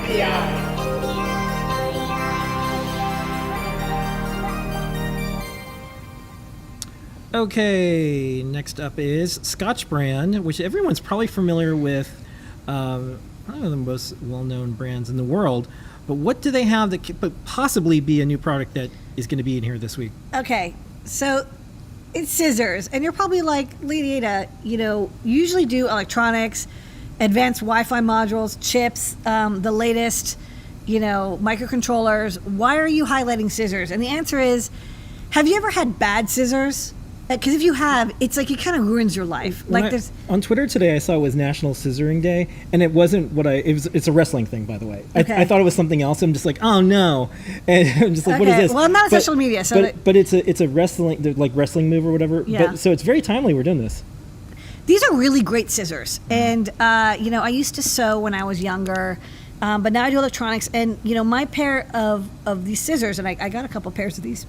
NPI. Okay, next up is Scotch brand, which everyone's probably familiar with. One of the most well-known brands in the world. But what do they have that could possibly be a new product that is going to be in here this week? Okay, so it's scissors, and you're probably like, Lady Ada, you usually do electronics, advanced Wi-Fi modules, chips, the latest, microcontrollers. Why are you highlighting scissors? And the answer is, have you ever had bad scissors? Because if you have, it's like it kind of ruins your life. On Twitter today, I saw it was National Scissoring Day, and it wasn't it's a wrestling thing, by the way. Okay. I thought it was something else. I'm just like, oh no, and I'm just like, what is this? Well, I'm not on social media, so but it's a wrestling move or whatever. Yeah. So it's very timely we're doing this. These are really great scissors, and I used to sew when I was younger, but now I do electronics. And my pair of these scissors, and I got a couple pairs of these,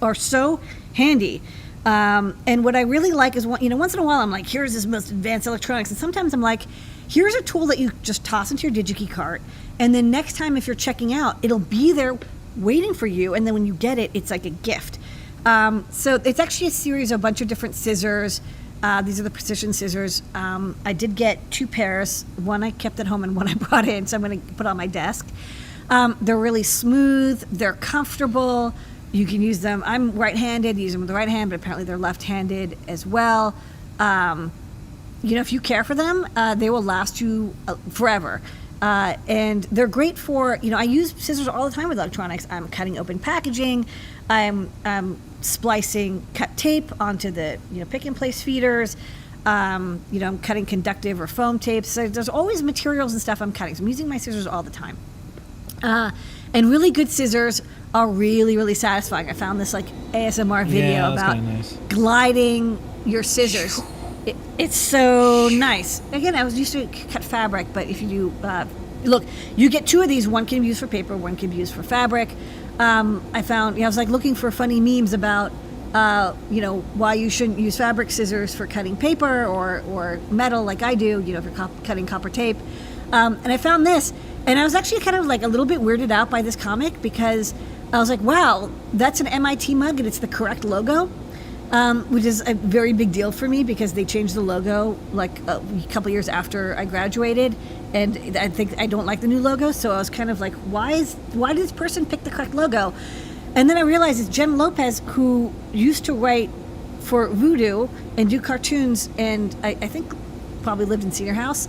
are so handy. And what I really like is, once in a while I'm like, here's this most advanced electronics, and sometimes I'm like, here's a tool that you just toss into your Digi-Key cart, and then next time if you're checking out, it'll be there waiting for you, and then when you get it, it's like a gift. So it's actually a series of a bunch of different scissors. These are the precision scissors. I did get 2 pairs. One I kept at home and one I brought in, so I'm going to put on my desk. They're really smooth. They're comfortable. You can use them. I'm right-handed. Use them with the right hand, but apparently they're left-handed as well. If you care for them, they will last you forever. And they're great for, I use scissors all the time with electronics. I'm cutting open packaging. I'm splicing cut tape onto the, pick-and-place feeders. I'm cutting conductive or foam tapes. So there's always materials and stuff I'm cutting. So I'm using my scissors all the time. And really good scissors are really, really satisfying. I found this ASMR video about gliding your scissors. It's so nice. Again, I was used to cut fabric, but if you do, look, you get 2 of these. One can be used for paper, one can be used for fabric. I found, I was looking for funny memes about, why you shouldn't use fabric scissors for cutting paper or metal like I do, if you're cutting copper tape. And I found this, and I was actually kind of a little bit weirded out by this comic, because I was like, wow, that's an MIT mug and it's the correct logo, which is a very big deal for me because they changed the logo a couple years after I graduated, and I think I don't like the new logo, so I was kind of like, why did this person pick the correct logo? And then I realized it's Jen Lopez, who used to write for Voodoo and do cartoons, and I think probably lived in Senior House.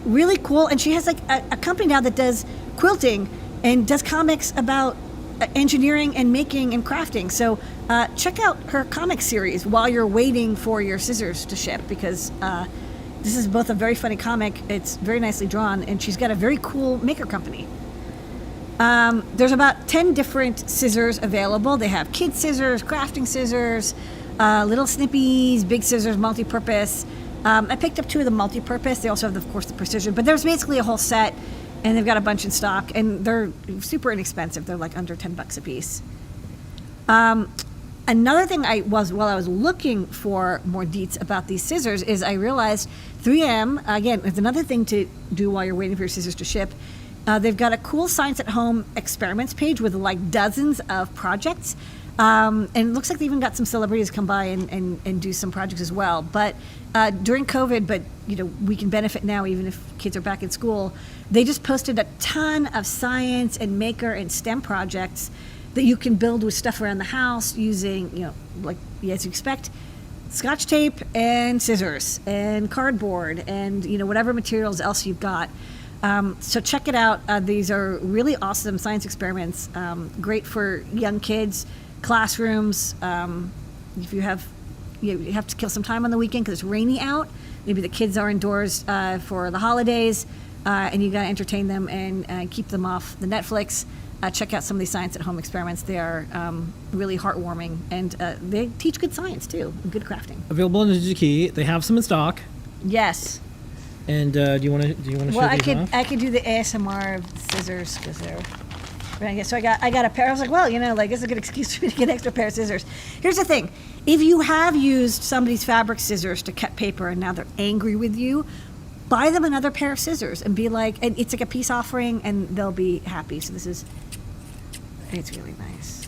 Really cool, and she has a company now that does quilting and does comics about engineering and making and crafting. So check out her comic series while you're waiting for your scissors to ship, because this is both a very funny comic, it's very nicely drawn, and she's got a very cool maker company. There's about 10 different scissors available. They have kid scissors, crafting scissors, little snippies, big scissors, multi-purpose. I picked up 2 of the multi-purpose. They also have, of course, the precision. But there's basically a whole set, and they've got a bunch in stock, and they're super inexpensive. They're under $10 a piece. Another thing while I was looking for more deets about these scissors, is I realized 3M, again, it's another thing to do while you're waiting for your scissors to ship. They've got a cool Science at Home experiments page with dozens of projects. And it looks like they even got some celebrities come by and do some projects as well. But during COVID, we can benefit now even if kids are back in school. They just posted a ton of science and maker and STEM projects that you can build with stuff around the house using, as you expect, Scotch tape and scissors and cardboard and, whatever materials else you've got. So check it out. These are really awesome science experiments, great for young kids, classrooms. If you have to kill some time on the weekend because it's rainy out, maybe the kids are indoors for the holidays, and you got to entertain them and keep them off the Netflix. Check out some of these Science at Home experiments. They are really heartwarming, and they teach good science too, and good crafting. Available in the Digi-Key. They have some in stock. Yes. And do you want to show these off? I could do the ASMR of scissors because they're. So I got a pair. I was like, well, this is a good excuse for me to get an extra pair of scissors. Here's the thing: if you have used somebody's fabric scissors to cut paper and now they're angry with you, buy them another pair of scissors and be like, and it's like a peace offering, and they'll be happy. So it's really nice.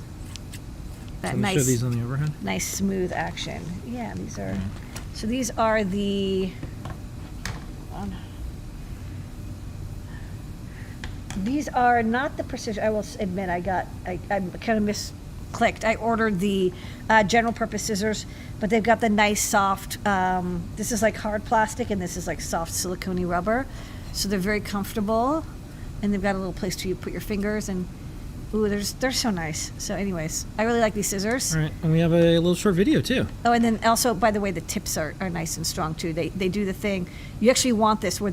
That Can we show these on the overhead? nice smooth action. Yeah, so these are the. These are not the precision. I will admit, I kind of misclicked. I ordered the general purpose scissors, but they've got the nice soft. This is like hard plastic, and this is like soft silicone rubber, so they're very comfortable, and they've got a little place to you put your fingers, and they're so nice. So, anyways, I really like these scissors. All right, and we have a little short video too. Oh, and then also, by the way, the tips are nice and strong too. They do the thing. You actually want this where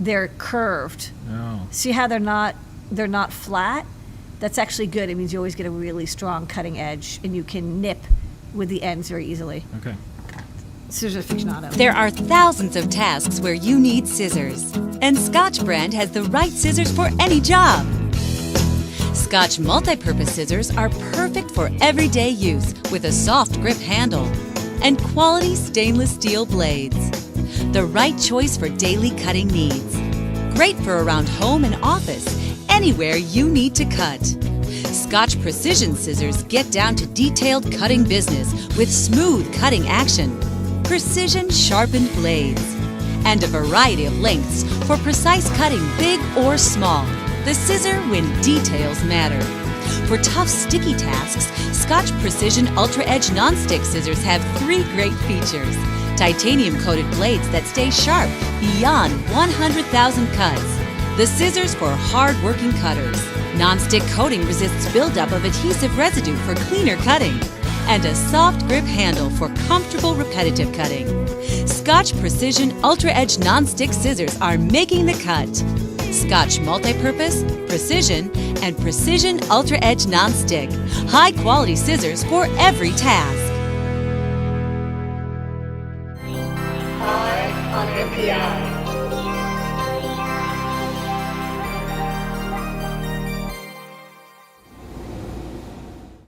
they're curved. Oh. See how they're not flat? That's actually good. It means you always get a really strong cutting edge, and you can nip with the ends very easily. Okay. Scissors aficionado. There are thousands of tasks where you need scissors, and Scotch brand has the right scissors for any job. Scotch multi-purpose scissors are perfect for everyday use with a soft grip handle and quality stainless steel blades. The right choice for daily cutting needs. Great for around home and office, anywhere you need to cut. Scotch Precision Scissors get down to detailed cutting business with smooth cutting action, precision sharpened blades, and a variety of lengths for precise cutting big or small. The scissor when details matter. For tough, sticky tasks, Scotch Precision Ultra Edge Non-Stick Scissors have 3 great features. Titanium-coated blades that stay sharp beyond 100,000 cuts. The scissors for hard-working cutters. Non-stick coating resists buildup of adhesive residue for cleaner cutting. And a soft grip handle for comfortable repetitive cutting. Scotch Precision Ultra Edge Non-Stick Scissors are making the cut. Scotch Multi-Purpose, Precision, and Precision Ultra Edge Non-Stick. High-quality scissors for every task.